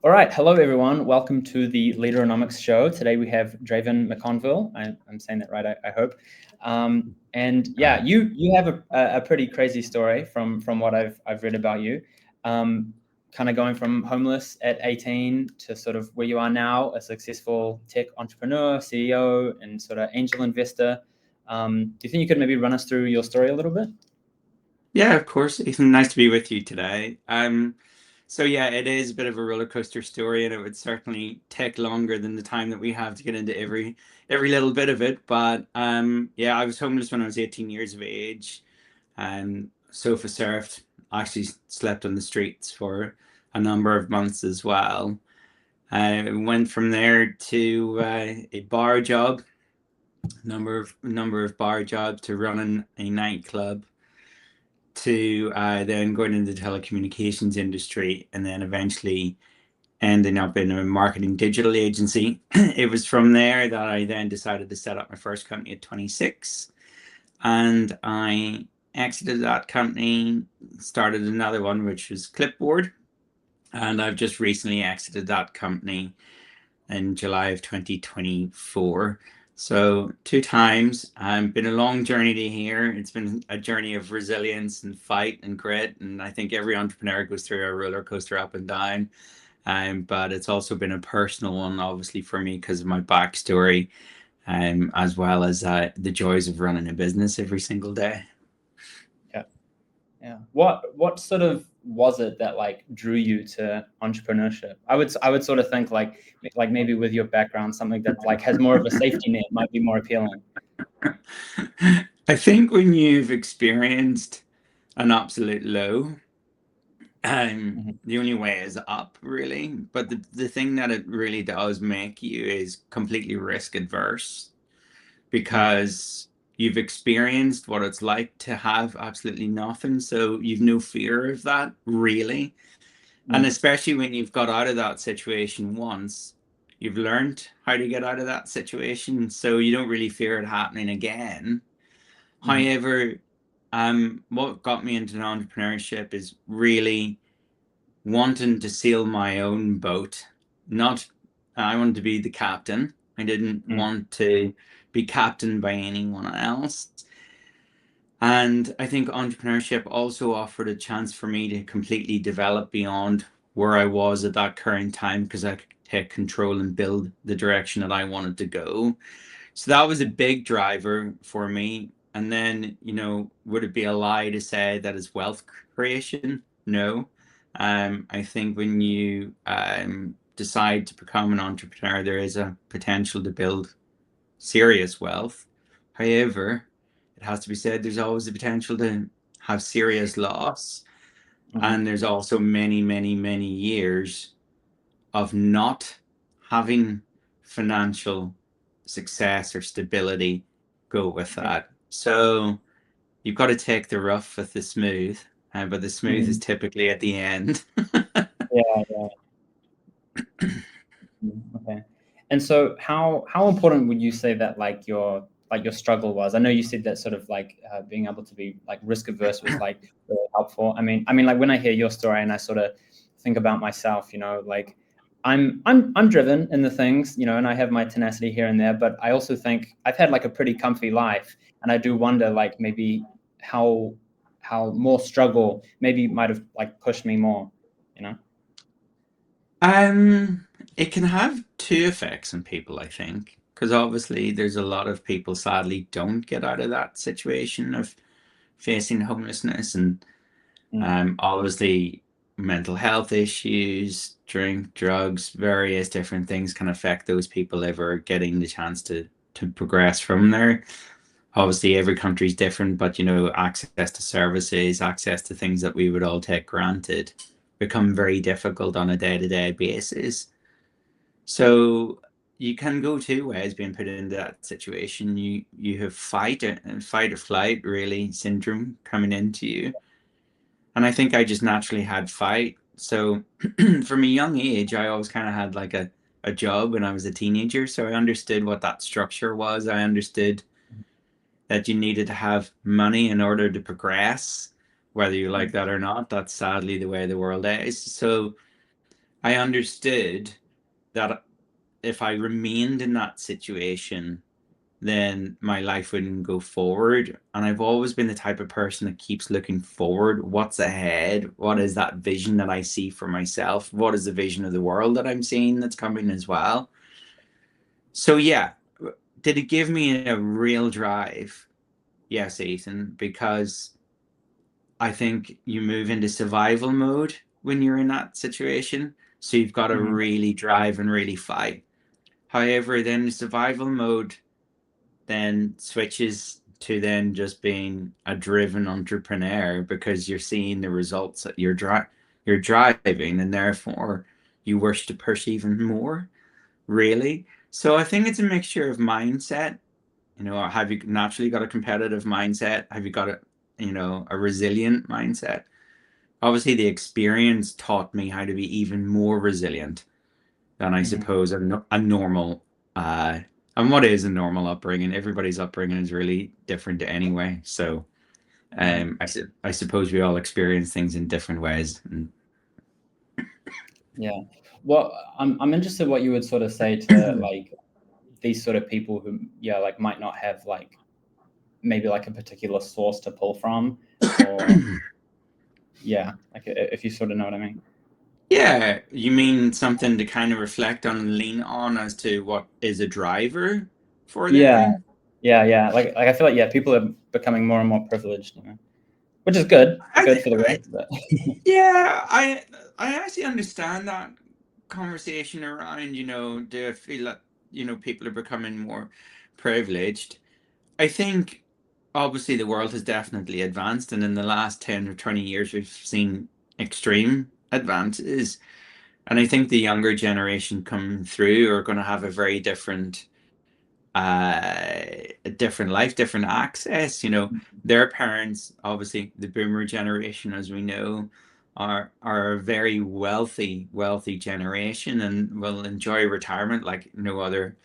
All right, hello everyone. Welcome to the Leaderonomics Show. Today we have Draven McConville. I'm saying that right, I hope. And yeah, you have a pretty crazy story from what I've read about you. Kind of going from homeless at 18 to sort of where you are now, a successful tech entrepreneur, CEO, and sort of angel investor. Do you think you could maybe run us through your story a little bit? Yeah, of course. Ethan, nice to be with you today. So yeah, it is a bit of a roller coaster story, and it would certainly take longer than the time that we have to get into every little bit of it. But yeah, I was homeless when I was 18 years of age, and sofa surfed. Actually slept on the streets for a number of months as well. I went from there to a bar job, number of bar jobs, to running a nightclub, to then going into the telecommunications industry, and then eventually ending up in a marketing digital agency. It was from there that I then decided to set up my first company at 26, and I exited that company, started another one, which was Klipboard, and I've just recently exited that company in July of 2024. So 2 times. Been a long journey to here. It's been a journey of resilience and fight and grit. And I think every entrepreneur goes through a roller coaster up and down. But it's also been a personal one, obviously, for me because of my backstory, as well as the joys of running a business every single day. Yeah. What sort of was it that like drew you to entrepreneurship? I would sort of think like maybe with your background, something that like has more of a safety net might be more appealing. I think when you've experienced an absolute low, the only way is up, really. But the thing that it really does make you is completely risk adverse, because you've experienced what it's like to have absolutely nothing. So you've no fear of that, really. And especially when you've got out of that situation once, you've learned how to get out of that situation. So you don't really fear it happening again. However, what got me into entrepreneurship is really wanting to sail my own boat. Not, I wanted to be the captain. I didn't want to be captained by anyone else. And I think entrepreneurship also offered a chance for me to completely develop beyond where I was at that current time, because I could take control and build the direction that I wanted to go. So that was a big driver for me. And then, would it be a lie to say that it's wealth creation? No. I think when you decide to become an entrepreneur, there is a potential to build serious wealth. However, it has to be said, there's always the potential to have serious loss. And there's also many, many, many years of not having financial success or stability go with that. So you've got to take the rough with the smooth, but the smooth is typically at the end. Yeah. Okay. And so how important would you say that like your struggle was? I know you said that sort of like being able to be like risk averse was like really helpful. I mean like when I hear your story and I sort of think about myself, like I'm driven in the things, and I have my tenacity here and there, but I also think I've had like a pretty comfy life, and I do wonder like maybe how more struggle maybe might have like pushed me more, you know? It can have two effects on people, I think, because obviously there's a lot of people sadly don't get out of that situation of facing homelessness, and obviously mental health issues, drink, drugs, various different things can affect those people ever getting the chance to progress from there. Obviously every country is different, but access to services, access to things that we would all take granted become very difficult on a day-to-day basis. So you can go two ways being put into that situation. You have fight or flight really syndrome coming into you. And I think I just naturally had fight. So from a young age, I always kind of had like a job when I was a teenager. So I understood what that structure was. I understood that you needed to have money in order to progress, whether you like that or not. That's sadly the way the world is. So I understood that if I remained in that situation, then my life wouldn't go forward. And I've always been the type of person that keeps looking forward. What's ahead? What is that vision that I see for myself? What is the vision of the world that I'm seeing that's coming as well? So yeah, did it give me a real drive? Yes, Ethan, because I think you move into survival mode when you're in that situation. So you've got to really drive and really fight. However, then the survival mode then switches to then just being a driven entrepreneur because you're seeing the results that you're driving, and therefore you wish to push even more, really. So I think it's a mixture of mindset. Have you naturally got a competitive mindset? Have you got a resilient mindset? Obviously, the experience taught me how to be even more resilient than I suppose a normal and what is a normal upbringing. Everybody's upbringing is really different anyway. So I suppose we all experience things in different ways. Yeah. Well, I'm interested what you would sort of say to like these sort of people who, yeah, like might not have like maybe like a particular source to pull from, or yeah, like if you sort of know what I mean. Yeah, you mean something to kind of reflect on and lean on as to what is a driver for Yeah, them? yeah. Like I feel like, yeah, people are becoming more and more privileged, which is good for the world. But Yeah, I actually understand that conversation around, do I feel that, people are becoming more privileged. I think obviously the world has definitely advanced, and in the last 10 or 20 years we've seen extreme advances. And I think the younger generation coming through are going to have a very different different life, different access. Their parents, obviously the boomer generation, as we know, are a very wealthy generation and will enjoy retirement like no other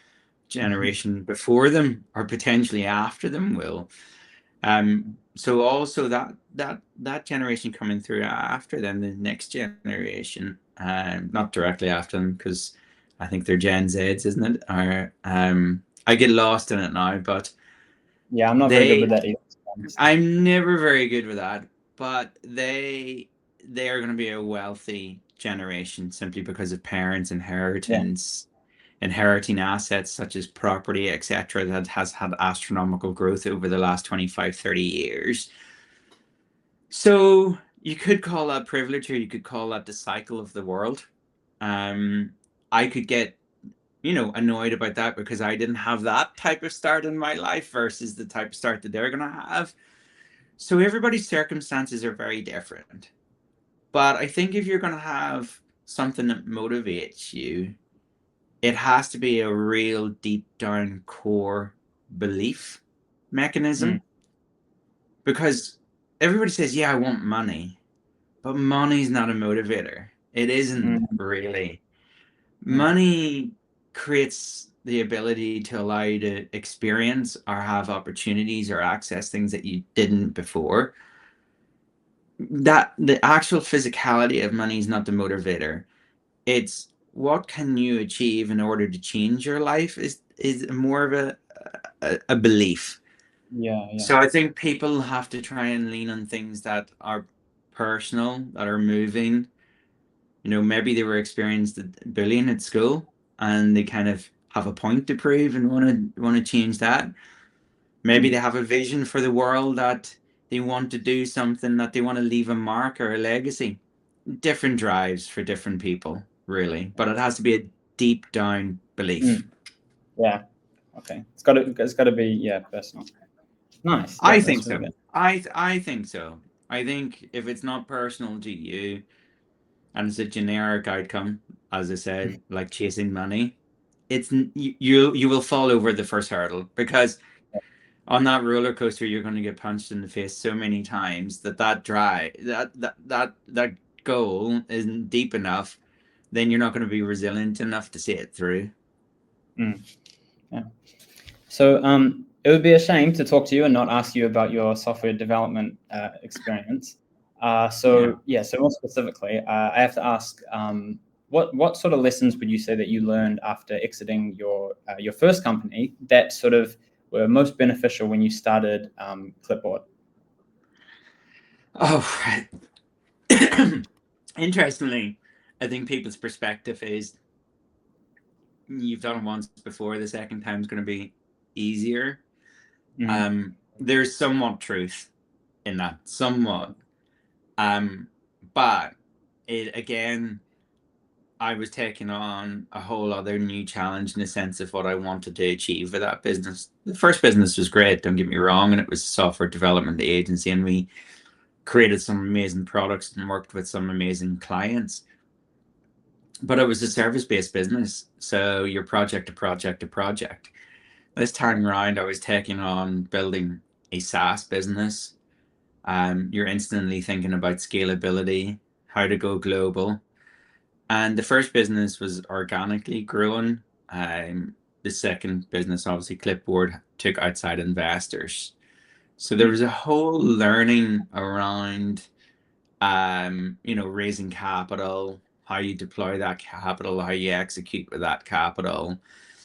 generation before them or potentially after them will. So also that generation coming through after them, the next generation, not directly after them, because I think they're Gen Zs, isn't it? Or I get lost in it now, but yeah, I'm not very good with that either. I'm never very good with that, but they are going to be a wealthy generation simply because of parents' inheritance, inheriting assets such as property, etc., that has had astronomical growth over the last 25, 30 years. So you could call that privilege, or you could call that the cycle of the world. I could get annoyed about that because I didn't have that type of start in my life versus the type of start that they're going to have. So everybody's circumstances are very different. But I think if you're going to have something that motivates you, it has to be a real deep down core belief mechanism. Because everybody says, yeah, I want money, but money's not a motivator. It isn't really. Money creates the ability to allow you to experience or have opportunities or access things that you didn't before. That the actual physicality of money is not the motivator. It's what can you achieve in order to change your life is more of a belief. Yeah. So I think people have to try and lean on things that are personal, that are moving. Maybe they were experienced bullying at school and they kind of have a point to prove and want to change that. Maybe they have a vision for the world that they want to do something, that they want to leave a mark or a legacy. Different drives for different people, really, but it has to be a deep down belief. Yeah. Okay. It's got to be personal. Nice. I Yeah, think that's really so. good. I think so. I think if it's not personal to you and it's a generic outcome, as I said, like chasing money, it's you will fall over the first hurdle, because on that roller coaster you're going to get punched in the face so many times that drive that goal isn't deep enough. Then you're not going to be resilient enough to see it through. Yeah. So it would be a shame to talk to you and not ask you about your software development experience. So more specifically, I have to ask, what sort of lessons would you say that you learned after exiting your first company that sort of were most beneficial when you started Klipboard? Oh, interestingly, I think people's perspective is you've done it once before, the second time is going to be easier. There's somewhat truth in that, somewhat. But it again, I was taking on a whole other new challenge in the sense of what I wanted to achieve with that business. The first business was great, don't get me wrong, and it was a software development agency, and we created some amazing products and worked with some amazing clients. But it was a service-based business, so you're project to project to project. This time around, I was taking on building a SaaS business. You're instantly thinking about scalability, how to go global. And the first business was organically growing. The second business, obviously, Klipboard, took outside investors. So there was a whole learning around, raising capital, how you deploy that capital, how you execute with that capital,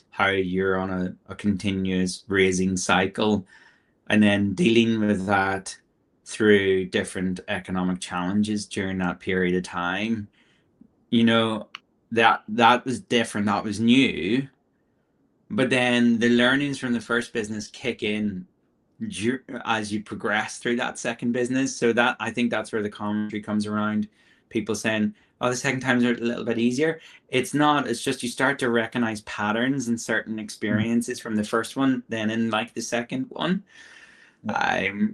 how you're on a continuous raising cycle, and then dealing with that through different economic challenges during that period of time. That was different, that was new, but then the learnings from the first business kick in as you progress through that second business. So that, I think that's where the commentary comes around, people saying, oh, the second times are a little bit easier. It's not, it's just you start to recognize patterns and certain experiences from the first one then in like the second one.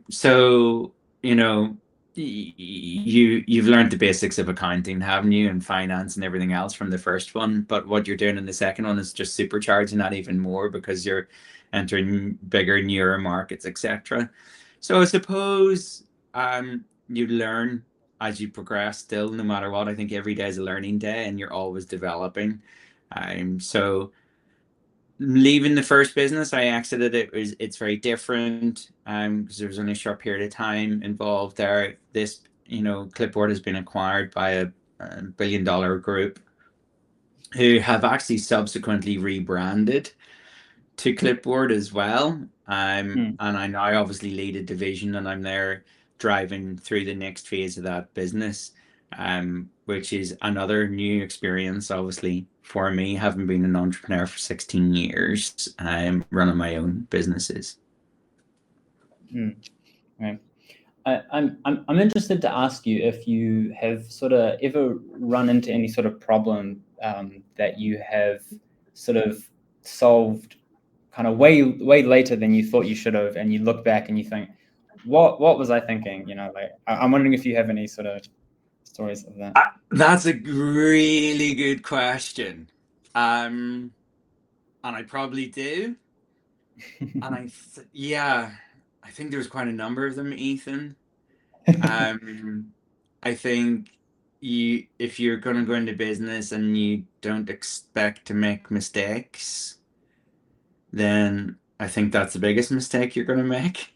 So you've learned the basics of accounting, haven't you, and finance and everything else from the first one, but what you're doing in the second one is just supercharging that even more because you're entering bigger, newer markets, etc. So I suppose you learn as you progress still, no matter what. I think every day is a learning day and you're always developing. So leaving the first business, I exited it. It's very different because there was only a short period of time involved there. This, Klipboard has been acquired by a $1 billion group who have actually subsequently rebranded to Klipboard as well. And I now obviously lead a division, and I'm there driving through the next phase of that business, which is another new experience, obviously, for me, having been an entrepreneur for 16 years, running my own businesses. Right. I'm interested to ask you if you have sort of ever run into any sort of problem that you have sort of solved kind of way later than you thought you should have, and you look back and you think, what was I thinking? Like I'm wondering if you have any sort of stories of that. That's a really good question. And I probably do. And I think there's quite a number of them, Ethan. I think if you're going to go into business and you don't expect to make mistakes, then I think that's the biggest mistake you're going to make.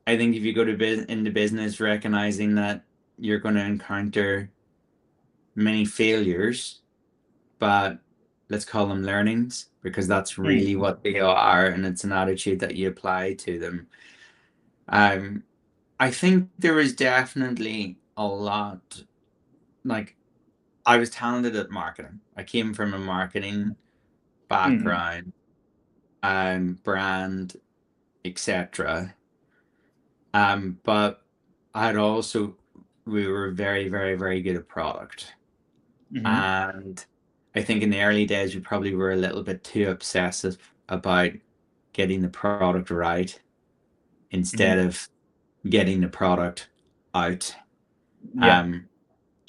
I think if you go into business recognizing that you're going to encounter many failures, but let's call them learnings, because that's really what they are, and it's an attitude that you apply to them. I think there is definitely a lot, like, I was talented at marketing. I came from a marketing background, brand, etc. But we were very, very, very good at product. And I think in the early days, we probably were a little bit too obsessive about getting the product right instead of getting the product out. And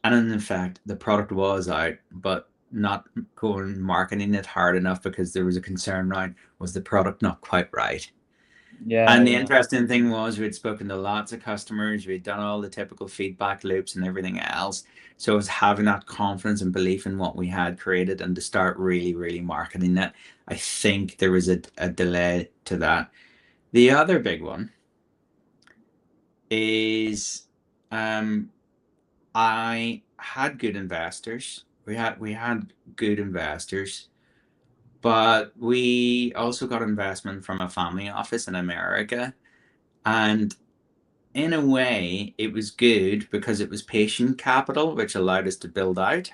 in fact, the product was out, but not going marketing it hard enough because there was a concern around, was the product not quite right? And the interesting thing was we'd spoken to lots of customers, we'd done all the typical feedback loops and everything else. So it was having that confidence and belief in what we had created and to start really, really marketing it. I think there was a delay to that. The other big one is I had good investors. We had good investors, but we also got investment from a family office in America. And in a way, it was good because it was patient capital, which allowed us to build out.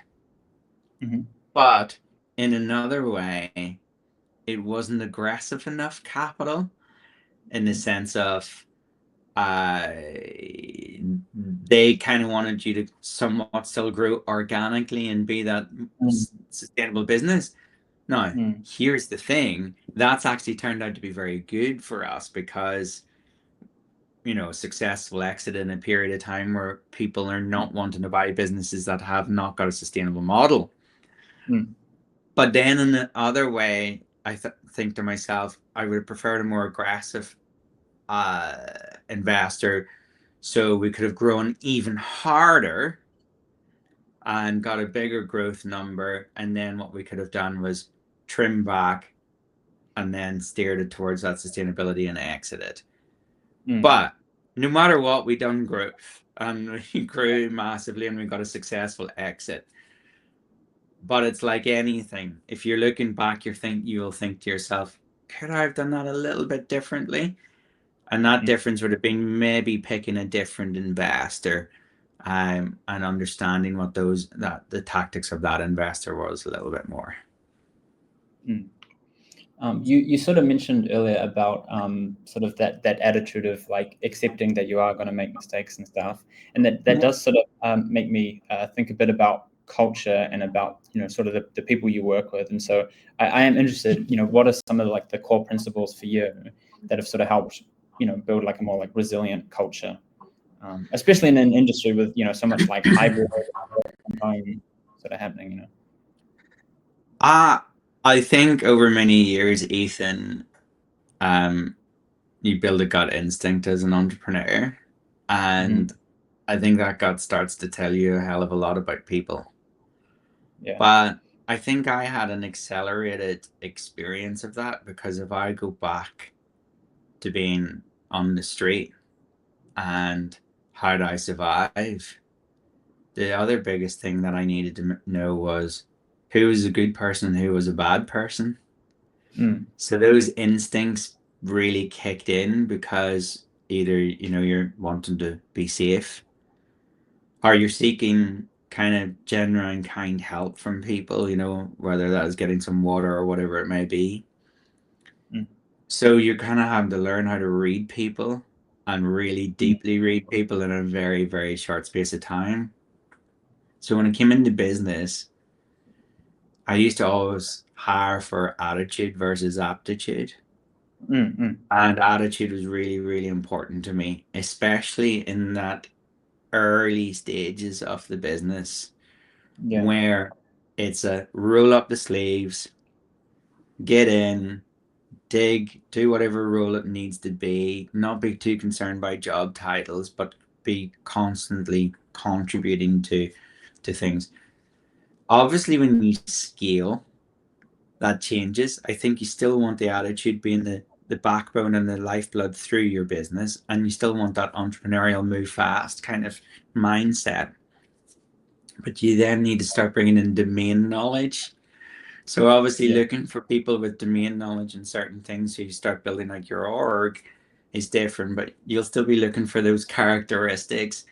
Mm-hmm. But in another way, it wasn't aggressive enough capital in the sense of they kind of wanted you to somewhat still grow organically and be that sustainable business. Now, here's the thing, that's actually turned out to be very good for us because, you know, successful exit in a period of time where people are not wanting to buy businesses that have not got a sustainable model. But then in the other way, I think to myself, I would have preferred a more aggressive investor, so we could have grown even harder and got a bigger growth number. And then what we could have done was trim back and then steered it towards that sustainability and exited. But no matter what, we done growth and we grew massively and we got a successful exit. But it's like anything. If you're looking back, you'll think to yourself, could I have done that a little bit differently? And that difference would have been maybe picking a different investor, and understanding what the tactics of that investor was a little bit more. You sort of mentioned earlier about sort of that attitude of like accepting that you are going to make mistakes and stuff, and that does sort of make me think a bit about culture and about, you know, sort of the people you work with. And so I am interested, you know, what are some of like the core principles for you that have sort of helped, you know, build like a more like resilient culture, especially in an industry with, you know, so much like hybrid sort of happening, you know. I think over many years, Ethan, you build a gut instinct as an entrepreneur, and I think that gut starts to tell you a hell of a lot about people. Yeah. But I think I had an accelerated experience of that, because if I go back to being on the street and how did I survive, the other biggest thing that I needed to know was who was a good person and who was a bad person. So those instincts really kicked in, because either, you know, you're wanting to be safe, or you're seeking kind of genuine kind help from people, you know, whether that is getting some water or whatever it may be. So you're kind of having to learn how to read people and really deeply read people in a very, very short space of time. So when I came into business, I used to always hire for attitude versus aptitude. And attitude was really, really important to me, especially in that early stages of the business, where it's a roll up the sleeves, get in, dig, do whatever role it needs to be, not be too concerned by job titles, but be constantly contributing to things. Obviously, when you scale, that changes. I think you still want the attitude being the backbone and the lifeblood through your business, and you still want that entrepreneurial move fast kind of mindset. But you then need to start bringing in domain knowledge. So obviously looking for people with domain knowledge in certain things, so you start building out your org, is different, but you'll still be looking for those characteristics.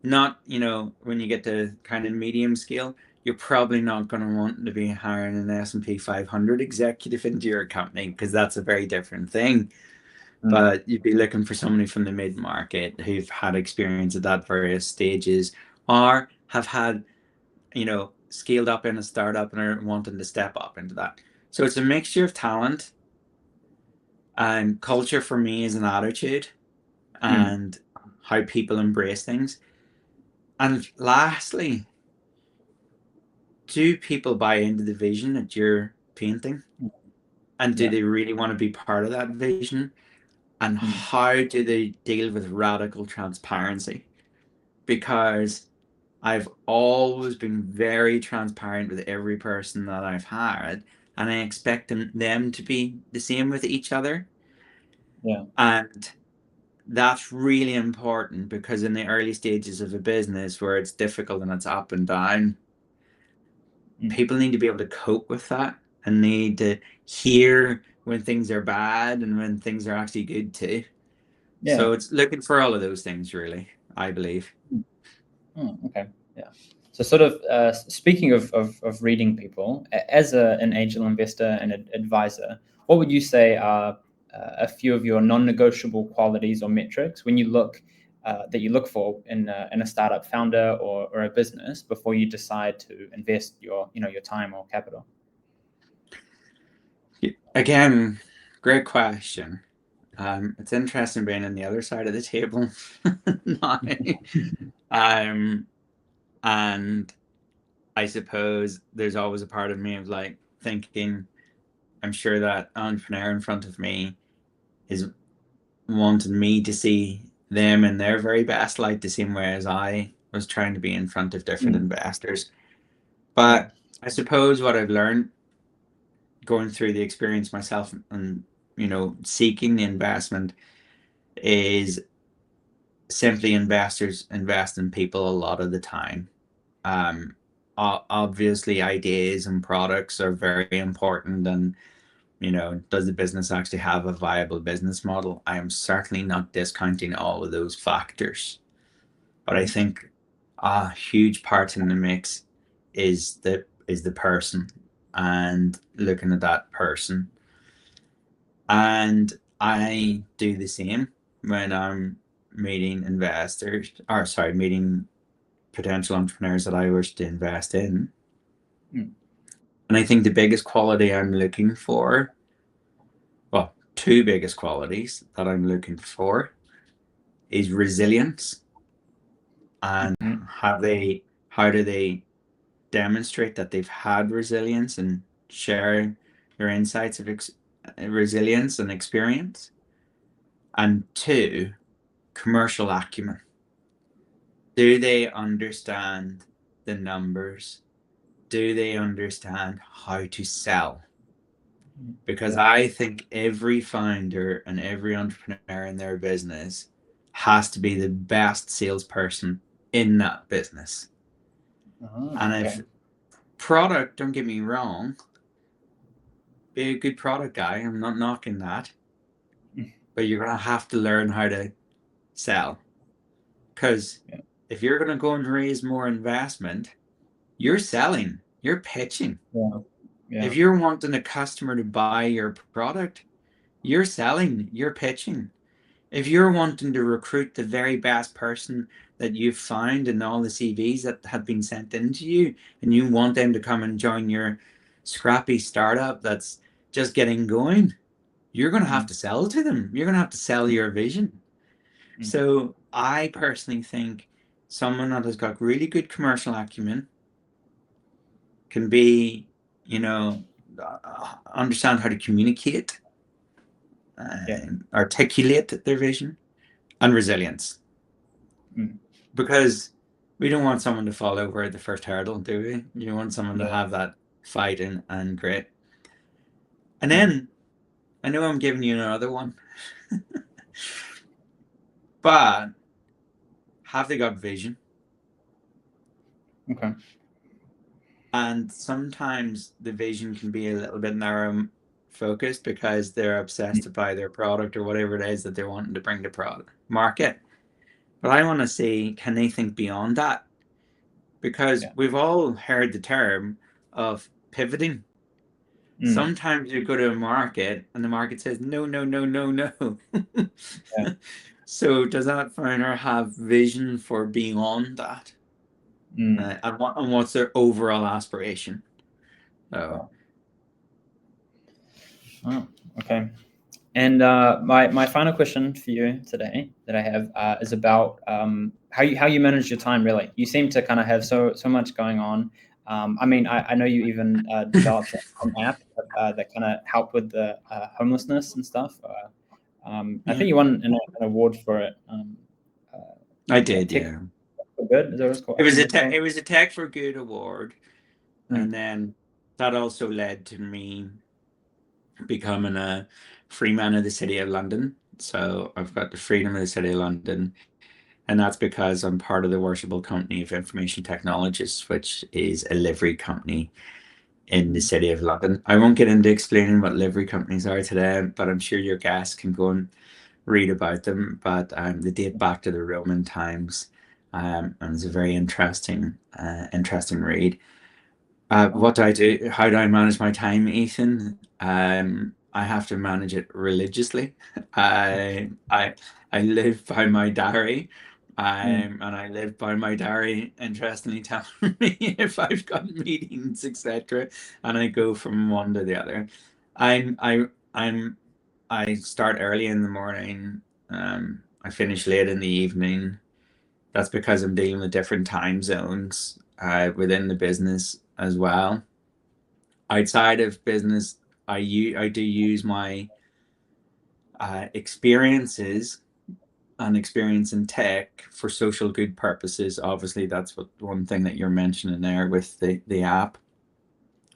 Not, you know, when you get to kind of medium scale, you're probably not going to want to be hiring an S&P 500 executive into your company, because that's a very different thing. But you'd be looking for somebody from the mid-market who've had experience at that various stages, or have had, you know, scaled up in a startup and are wanting to step up into that. So it's a mixture of talent, and culture for me is an attitude and how people embrace things. And lastly, do people buy into the vision that you're painting? And do they really want to be part of that vision? And how do they deal with radical transparency? Because I've always been very transparent with every person that I've hired, and I expect them to be the same with each other. And that's really important, because in the early stages of a business where it's difficult and it's up and down, people need to be able to cope with that and need to hear when things are bad and when things are actually good too. Yeah. So it's looking for all of those things, really, I believe. Okay. Yeah. So sort of speaking of reading people, as an angel investor and an advisor, what would you say are a few of your non-negotiable qualities or metrics when you look that you look for in a startup founder or a business before you decide to invest your time or capital? Again, great question. It's interesting being on the other side of the table now. And I suppose there's always a part of me of like thinking, I'm sure that entrepreneur in front of me is wanting me to see them in their very best light, the same way as I was trying to be in front of different investors. But I suppose what I've learned going through the experience myself and, seeking the investment is simply investors invest in people a lot of the time. Obviously ideas and products are very important, and does the business actually have a viable business model? I am certainly not discounting all of those factors, but I think a huge part in the mix is the person, and looking at that person. And I do the same when I'm meeting meeting potential entrepreneurs that I wish to invest in. And I think the biggest quality I'm looking for, well, two biggest qualities that I'm looking for, is resilience, and how do they demonstrate that they've had resilience and share their insights of resilience and experience. And two, commercial acumen. Do they understand the numbers? Do they understand how to sell? Because I think every founder and every entrepreneur in their business has to be the best salesperson in that business. And if product, don't get me wrong, be a good product guy, I'm not knocking that, but you're going to have to learn how to sell. Because if you're going to go and raise more investment, you're selling, you're pitching. If you're wanting a customer to buy your product, you're selling, you're pitching. If you're wanting to recruit the very best person that you've found in all the CVs that have been sent into you, and you want them to come and join your scrappy startup that's just getting going, you're going to have to sell to them. You're going to have to sell your vision. So I personally think someone that has got really good commercial acumen can be, understand how to communicate, articulate their vision, and resilience. Because we don't want someone to fall over at the first hurdle, do we? You want someone to have that fight and grit. And then, I know I'm giving you another one, but have they got vision? Okay. And sometimes the vision can be a little bit narrow focused because they're obsessed by their product or whatever it is that they're wanting to bring to product market. But I want to see, can they think beyond that? Because we've all heard the term of pivoting. Sometimes you go to a market and the market says, no, no, no, no, no. So does that founder have vision for beyond that? And what's their overall aspiration? Oh, okay. And my final question for you today that I have is about how you manage your time. Really, you seem to kind of have so much going on. I mean, I know you even developed an app that kind of helped with the homelessness and stuff. I think you won an award for it. I did, yeah. Good. Is that what it's called? It was a Tech for Good award, and then that also led to me becoming a free man of the City of London So I've got the freedom of the City of London, and that's because I'm part of the worshipful company of information technologists, which is a livery company in the City of London. I won't get into explaining what livery companies are today, but I'm sure your guests can go and read about them. But they date back to the Roman times, and it's a very interesting read. What do I do? How do I manage my time, Ethan? I have to manage it religiously. I I I live by my diary, and I live by my diary. Interestingly, telling me if I've got meetings, etc., and I go from one to the other. I'm I I'm I start early in the morning. I finish late in the evening. That's because I'm dealing with different time zones within the business as well. Outside of business, I do use my experiences and experience in tech for social good purposes. Obviously, that's what one thing that you're mentioning there with the app.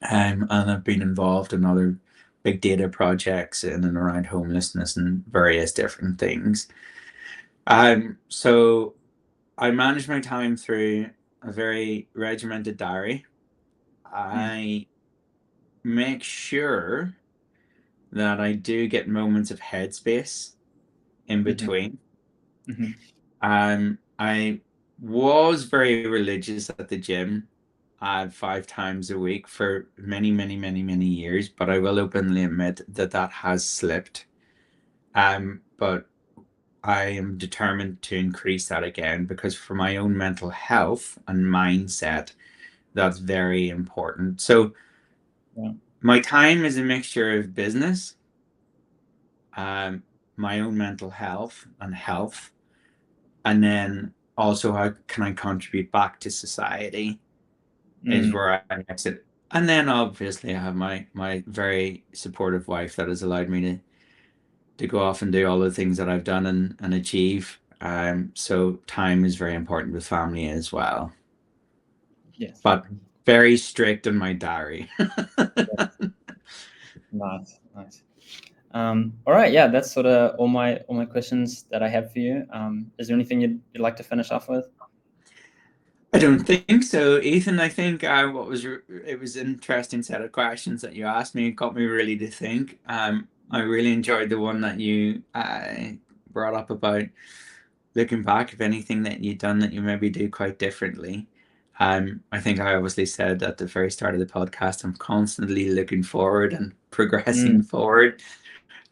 And I've been involved in other big data projects in and around homelessness and various different things. So I manage my time through a very regimented diary. I make sure that I do get moments of headspace in between. I was very religious at the gym 5 times a week for many, many, many, many years, but I will openly admit that that has slipped. But I am determined to increase that again because for my own mental health and mindset, that's very important. So my time is a mixture of business, my own mental health, and then also how can I contribute back to society is where I mix it. And then obviously I have my very supportive wife that has allowed me to go off and do all the things that I've done and achieve. So time is very important with family as well. Yes. But very strict in my diary. Nice. All right, yeah, that's sort of all my questions that I have for you. Is there anything you'd like to finish off with? I don't think so, Ethan. I think it was an interesting set of questions that you asked me. It got me really to think. I really enjoyed the one that you brought up about looking back of anything that you'd done that you maybe do quite differently. I think I obviously said at the very start of the podcast, I'm constantly looking forward and progressing forward.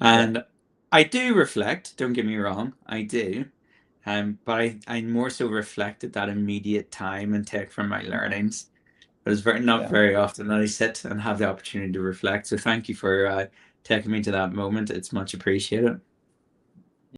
And I do reflect, don't get me wrong, I do. But I more so reflected that immediate time and take from my learnings. But it's not very often that I sit and have the opportunity to reflect. So thank you for taking me to that moment. It's much appreciated.